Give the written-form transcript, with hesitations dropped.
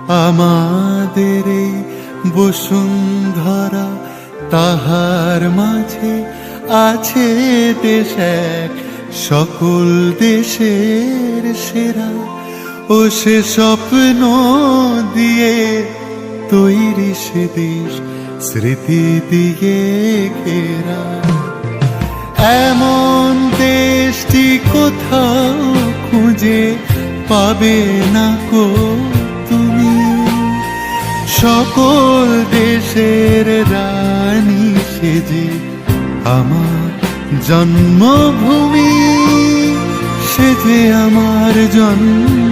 আমাদের এই বসুন্ধরা, তাহার মাঝে আছে দেশ এক, সকল দেশের সেরা। ও সে স্বপ্ন দিয়ে তৈরি সে দেশ, স্মৃতি দিয়ে ঘেরা। এমন দেশটি কোথাও খুঁজে পাবে না কো তুমি, সকল দেশের রানী সেজে আমার জন্মভূমি, সেজে আমার জন্ম